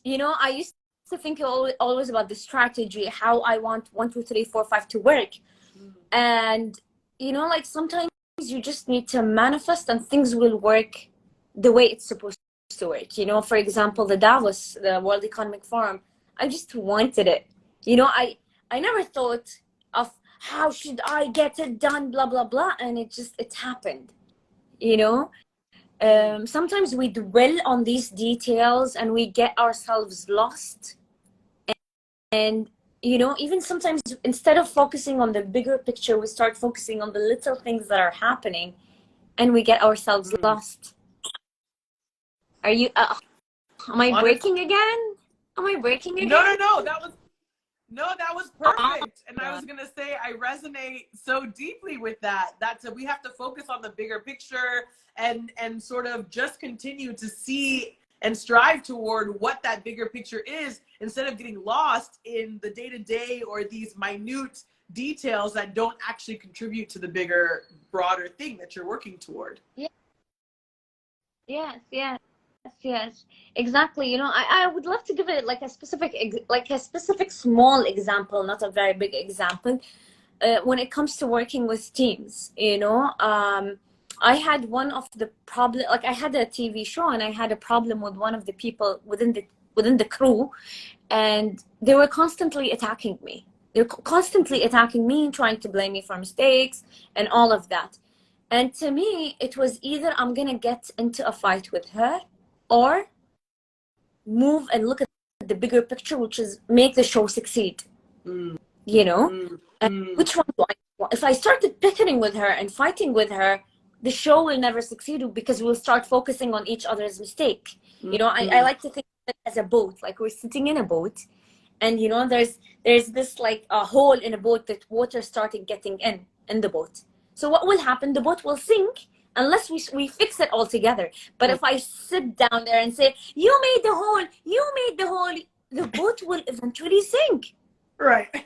you know, I used to think always about the strategy, how I want 1, 2, 3, 4, 5 to work. And you know, like sometimes you just need to manifest and things will work the way it's supposed to work. You know, for example, the Davos, the World Economic Forum, I just wanted it. You know, I never thought of how should I get it done, blah blah blah, and it happened. You know, sometimes we dwell on these details and we get ourselves lost. And you know, even sometimes instead of focusing on the bigger picture, we start focusing on the little things that are happening and we get ourselves lost. Are you am I breaking again? Am I breaking again? No, that was perfect. And I was gonna say I resonate so deeply with that. That's we have to focus on the bigger picture and sort of just continue to see and strive toward what that bigger picture is instead of getting lost in the day-to-day or these minute details that don't actually contribute to the bigger, broader thing that you're working toward. Yeah. Yes, exactly. You know, I would love to give it like a specific small example, not a very big example. When it comes to working with teams, you know, I had one of the problem, like I had a TV show and I had a problem with one of the people within the crew, and they were constantly attacking me. They're constantly attacking me, trying to blame me for mistakes and all of that. And to me, it was either I'm gonna get into a fight with her or move and look at the bigger picture, which is make the show succeed. You know? And which one do I want? If I started bickering with her and fighting with her, the show will never succeed because we'll start focusing on each other's mistake. You know, I like to think of it as a boat, like we're sitting in a boat and you know there's this like a hole in a boat that water started getting in the boat. So what will happen? The boat will sink unless we fix it all together. But if I sit down there and say, you made the hole, the boat will eventually sink. Right.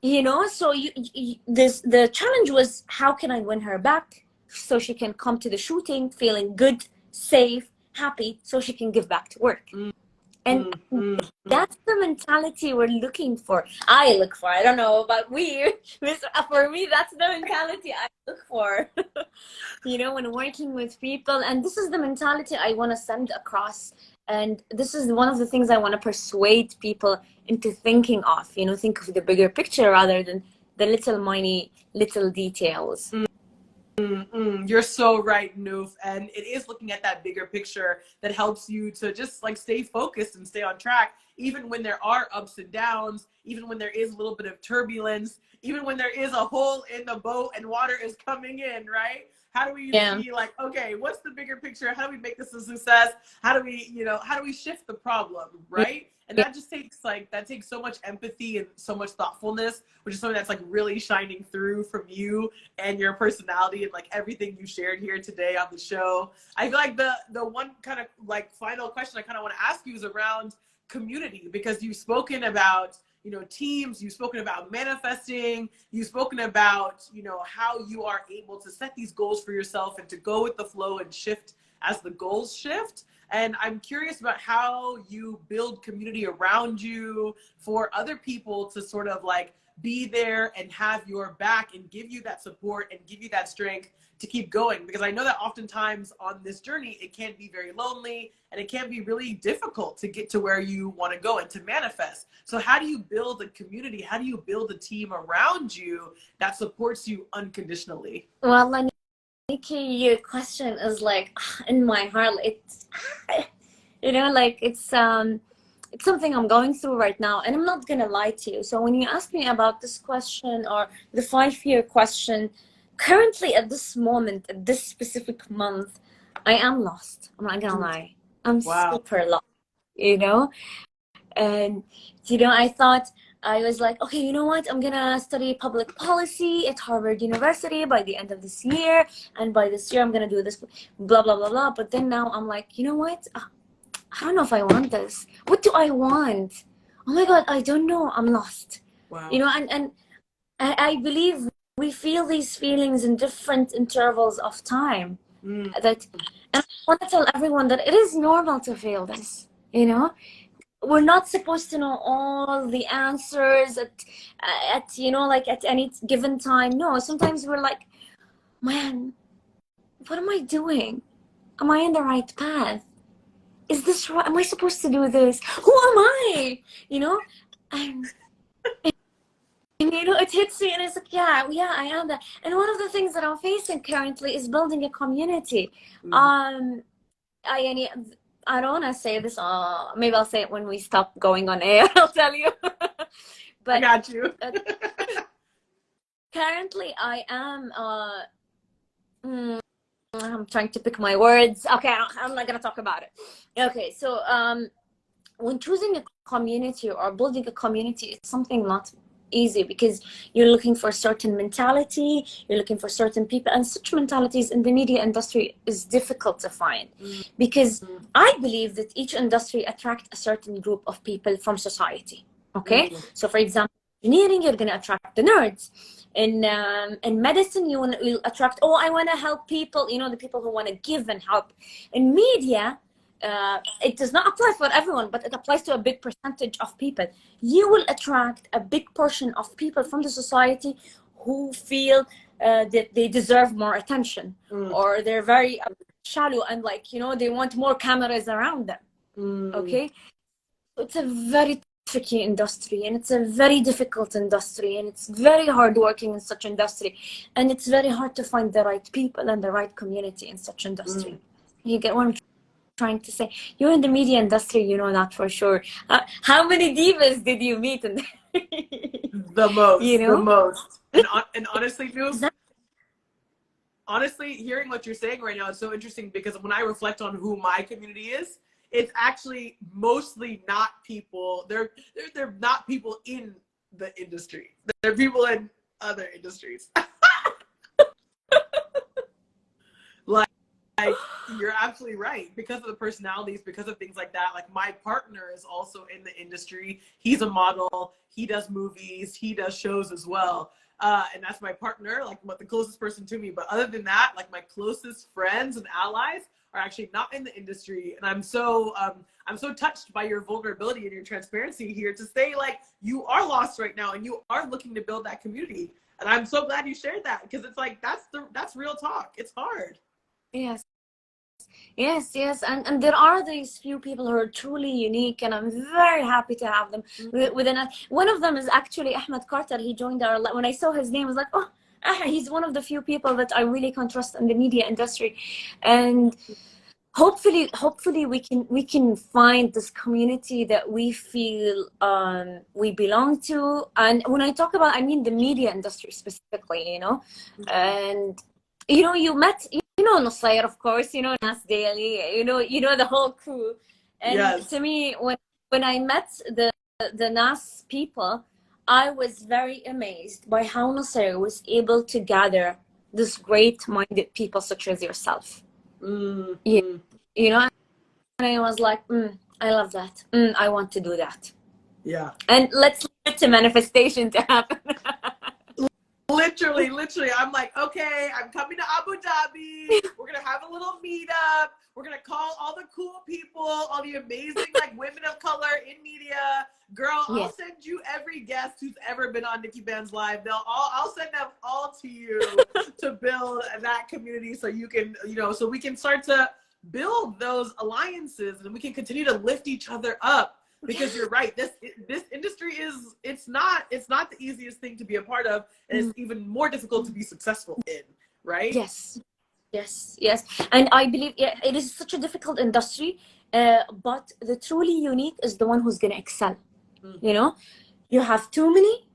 You know, so the challenge was how can I win her back so she can come to the shooting feeling good, safe, happy, so she can give back to work. And that's the mentality we're looking for. I look for. I don't know about we. For me, that's the mentality I look for. You know, when working with people. And this is the mentality I want to send across. And this is one of the things I want to persuade people into thinking of. You know, think of the bigger picture rather than the little details. You're so right, Nouf. And it is looking at that bigger picture that helps you to just like stay focused and stay on track, even when there are ups and downs, even when there is a little bit of turbulence, even when there is a hole in the boat and water is coming in, right? How do we see like, okay, what's the bigger picture? How do we make this a success? How do we shift the problem, right? And that just takes that takes so much empathy and so much thoughtfulness, which is something that's like really shining through from you and your personality and like everything you shared here today on the show. I feel like the one kind of like final question I kind of want to ask you is around community, because you've spoken about, you know, teams, you've spoken about manifesting, you've spoken about, you know, how you are able to set these goals for yourself and to go with the flow and shift as the goals shift. And I'm curious about how you build community around you for other people to sort of like be there and have your back and give you that support and give you that strength to keep going. Because I know that oftentimes on this journey, it can be very lonely and it can be really difficult to get to where you want to go and to manifest. So how do you build a community? How do you build a team around you that supports you unconditionally? Well, Nikki, your question is like in my heart. It's you know, like it's something I'm going through right now, and I'm not gonna lie to you. So when you ask me about this question or the 5-year question, currently at this moment, at this specific month, I am lost. I'm not gonna lie. I'm Wow. super lost, you know? And, I thought, I was like, okay, you know what? I'm gonna study public policy at Harvard University by the end of this year. And by this year, I'm gonna do this, blah, blah, blah, blah. But then now I'm like, you know what? I don't know if I want this. What do I want? Oh my God, I don't know. I'm lost. Wow. And I believe we feel these feelings in different intervals of time. And I want to tell everyone that it is normal to feel this, We're not supposed to know all the answers at like at any given time. No, sometimes we're like, man, what am I doing? Am I in the right path? Is this right? Am I supposed to do this? Who am I? And it hits me and it's like, yeah, I am that. And one of the things that I'm facing currently is building a community. I don't want to say this. Maybe I'll say it when we stop going on air. I'll tell you. But I got you. Currently, I am. I'm trying to pick my words. Okay, I'm not gonna talk about it. Okay, so when choosing a community or building a community, it's something not easy because you're looking for a certain mentality, you're looking for certain people, and such mentalities in the media industry is difficult to find because I believe that each industry attracts a certain group of people from society. Okay, so for example, engineering, you're going to attract the nerds. In medicine, you'll attract, I want to help people, the people who want to give and help. In media, it does not apply for everyone, but it applies to a big percentage of people. You will attract a big portion of people from the society who feel that they deserve more attention, or they're very shallow and they want more cameras around them. Okay, it's a very tricky industry, and it's a very difficult industry, and it's very hard working in such industry, and it's very hard to find the right people and the right community in such industry. You get what I'm trying to say? You're in the media industry, you know that for sure. How many divas did you meet in the most? The most. And honestly, Nouf, honestly, hearing what you're saying right now is so interesting because when I reflect on who my community is, it's actually mostly not people. They're not people in the industry. They're people in other industries. like you're absolutely right, because of the personalities, because of things like that. Like my partner is also in the industry. He's a model. He does movies. He does shows as well. And that's my partner, like the closest person to me. But other than that, like my closest friends and allies are actually not in the industry. And I'm so touched by your vulnerability and your transparency here to say like you are lost right now and you are looking to build that community. And I'm so glad you shared that because it's like that's real talk. It's hard. Yes. And there are these few people who are truly unique, and I'm very happy to have them within us. One of them is actually Ahmed Carter. He joined our, when I saw his name, I was like, oh, he's one of the few people that I really can trust in the media industry. And hopefully we can find this community that we feel we belong to. And when I talk about, I mean the media industry specifically, and you met Nusayr, of course, Nas Daily, you know the whole crew. And yes. To me, when I met the Nas people, I was very amazed by how Nusayr was able to gather this great-minded people such as yourself. And I was like, I love that. I want to do that. Yeah. And let's leave it to manifestation to happen. Literally, I'm like, okay, I'm coming to Abu Dhabi. We're going to have a little meetup. We're going to call all the cool people, all the amazing like women of color in media. Girl, I'll send you every guest who's ever been on NIKKI BANZ Live. I'll send them all to you to build that community so you can, so we can start to build those alliances and we can continue to lift each other up. Because you're right, this industry it's not the easiest thing to be a part of, and it's even more difficult to be successful in, right? Yes. And I believe it is such a difficult industry, but the truly unique is the one who's gonna excel. You have too many,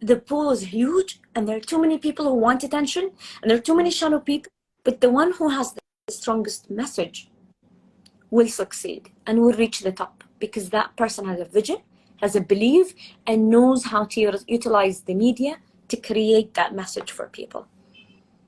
the pool is huge, and there are too many people who want attention, and there are too many shallow people, but the one who has the strongest message will succeed and will reach the top, because that person has a vision, has a belief, and knows how to utilize the media to create that message for people.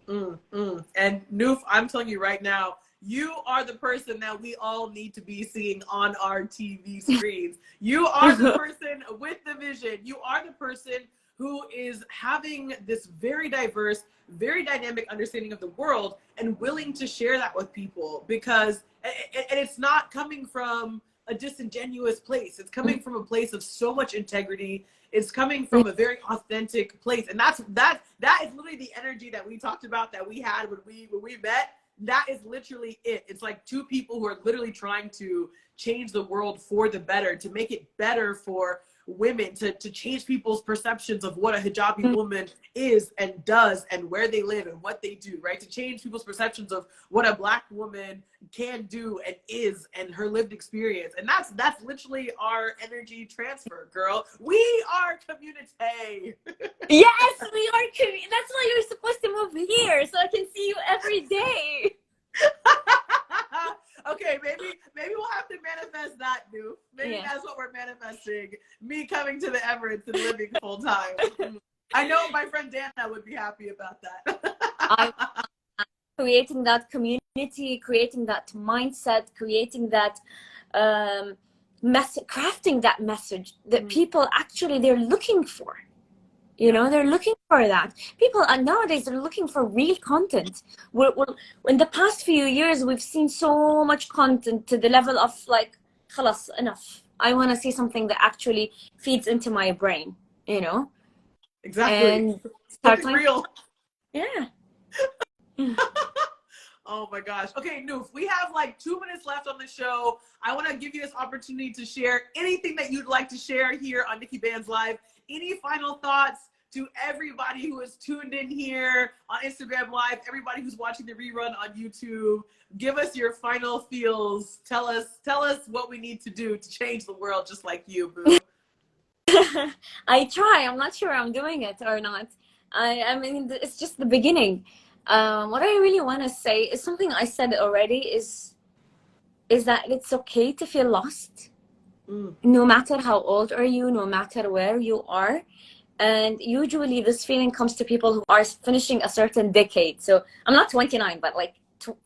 And Nouf, I'm telling you right now, you are the person that we all need to be seeing on our TV screens. You are the person with the vision. You are the person who is having this very diverse, very dynamic understanding of the world and willing to share that with people, because and it's not coming from a disingenuous place. It's coming from a place of so much integrity. It's coming from a very authentic place. And that is literally the energy that we talked about, that we had when we met. That is literally it. It's like two people who are literally trying to change the world for the better, to make it better for women, to change people's perceptions of what a hijabi woman is and does and where they live and what they do, right? To change people's perceptions of what a Black woman can do and is, and her lived experience. And that's literally our energy transfer, girl. We are community. Yes, we are community. That's why you're supposed to move here, so I can see you every day. Okay, maybe we'll have to manifest that, Nouf. Maybe that's what we're manifesting. Me coming to the Emirates and living full time. I know my friend Dana would be happy about that. I'm creating that community, creating that mindset, creating that message, crafting that message that people actually they're looking for. You know, they're looking for that. People are nowadays, they're looking for real content. We're, in the past few years, we've seen so much content to the level of like, khalas, enough. I want to see something that actually feeds into my brain, you know? Exactly. And something real. Yeah. Oh my gosh. Okay, Nouf, we have like 2 minutes left on the show. I want to give you this opportunity to share anything that you'd like to share here on NIKKI BANZ Live. Any final thoughts to everybody who is tuned in here on Instagram Live, everybody who's watching the rerun on YouTube? Give us your final feels. Tell us what we need to do to change the world just like you, boo. I try. I'm not sure I'm doing it or not. I mean, it's just the beginning. What I really want to say is something I said already, is that it's okay to feel lost. No matter how old are you, no matter where you are. And usually this feeling comes to people who are finishing a certain decade. So I'm not 29, but like,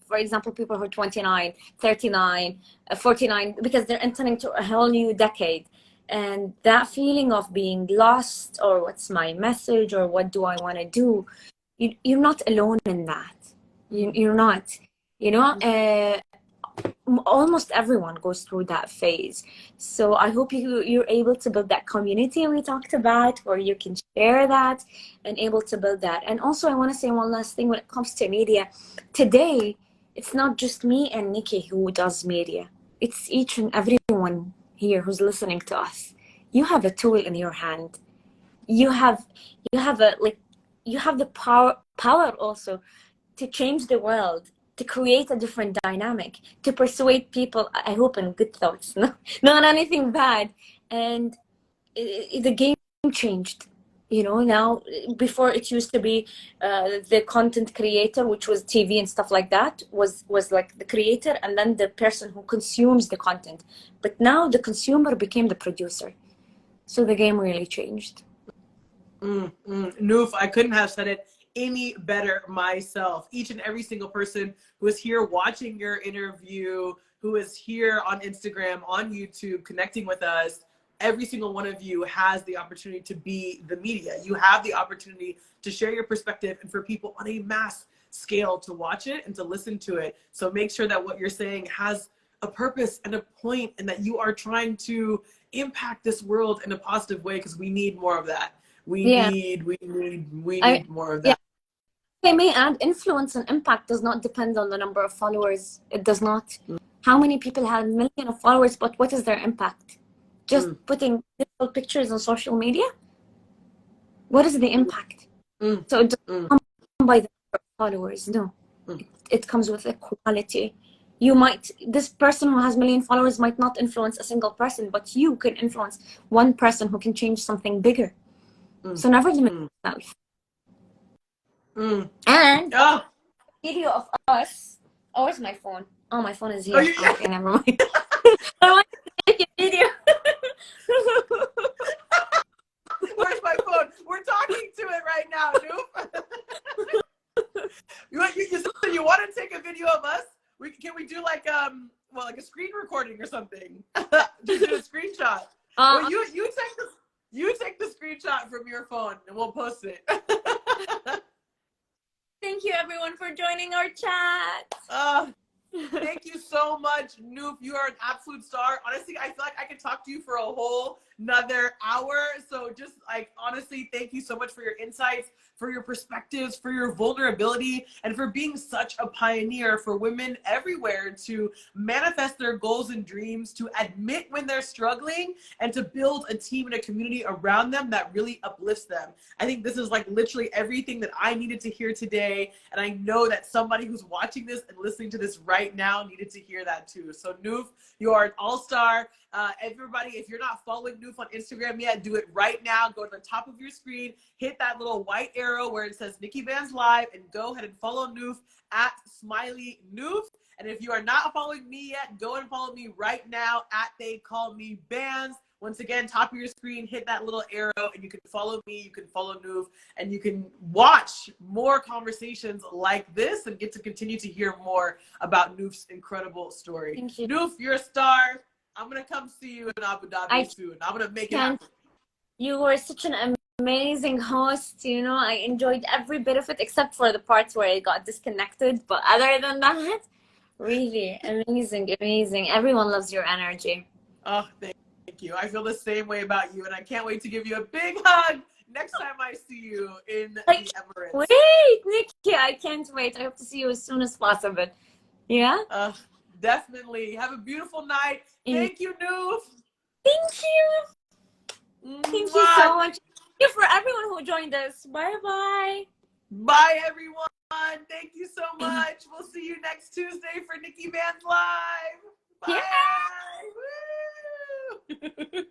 for example, people who are 29, 39, 49, because they're entering to a whole new decade. And that feeling of being lost, or what's my message, or what do I want to do, you're not alone in that. You're not, you know. Almost everyone goes through that phase. So I hope you're able to build that community we talked about, where you can share that and able to build that. And also I want to say one last thing when it comes to media. Today, it's not just me and Nikki who does media. It's each and everyone here who's listening to us. You have a tool in your hand. You have the power also to change the world, to create a different dynamic, to persuade people, I hope, in good thoughts, not anything bad. And the game changed. You know, now, before it used to be the content creator, which was TV and stuff like that, was like the creator and then the person who consumes the content. But now the consumer became the producer. So the game really changed. Nouf, I couldn't have said it any better myself. Each and every single person who is here watching your interview, who is here on Instagram, on YouTube, connecting with us, every single one of you has the opportunity to be the media. You have the opportunity to share your perspective and for people on a mass scale to watch it and to listen to it. So make sure that what you're saying has a purpose and a point, and that you are trying to impact this world in a positive way, because we need more of that. We need more of that. I may add, influence and impact does not depend on the number of followers. It does not. How many people have millions of followers, but what is their impact? Just putting beautiful pictures on social media? What is the impact? So it doesn't come by the number of followers, no. It comes with equality. This person who has million followers might not influence a single person, but you can influence one person who can change something bigger. So never limit yourself. And video of us. Oh, where's my phone? Oh, my phone is Oh, here. Okay, never mind. I wanted to take a video. Where's my phone? We're talking to it right now, Nouf. You said you want to take a video of us? Can we do like well, like a screen recording or something? Just do a screenshot. Well, you take the screenshot from your phone and we'll post it. Thank you everyone for joining our chat. Thank you so much, Nouf. You are an absolute star. Honestly, I feel like I could talk to you for a whole another hour. So just like, honestly, thank you so much for your insights, for your perspectives, for your vulnerability, and for being such a pioneer for women everywhere to manifest their goals and dreams, to admit when they're struggling, and to build a team and a community around them that really uplifts them. I think this is like literally everything that I needed to hear today. And I know that somebody who's watching this and listening to this right now needed to hear that too. So Nouf, you are an all-star. Everybody, if you're not following Nouf on Instagram yet, do it right now. Go to the top of your screen, hit that little white arrow where it says NIKKI BANZ Live, and go ahead and follow Nouf at Smiley Nouf. And if you are not following me yet, go and follow me right now at They Call Me Banz. Once again, top of your screen, hit that little arrow, and you can follow me, you can follow Nouf, and you can watch more conversations like this and get to continue to hear more about Nouf's incredible story. Thank you. Nouf, you're a star. I'm going to come see you in Abu Dhabi soon. I'm going to make it happen. You were such an amazing host. You know, I enjoyed every bit of it except for the parts where I got disconnected. But other than that, really amazing, amazing. Everyone loves your energy. Oh, thank you. I feel the same way about you, and I can't wait to give you a big hug next time I see you in the Emirates. Wait, Nikki, I can't wait. I hope to see you as soon as possible. Yeah? Definitely. Have a beautiful night. Thank you, Nouf. Thank you. Thank you so much. Thank you for everyone who joined us. Bye-bye. Bye, everyone. Thank you so much. We'll see you next Tuesday for NIKKI BANZ Live. Bye. Yeah. Woo.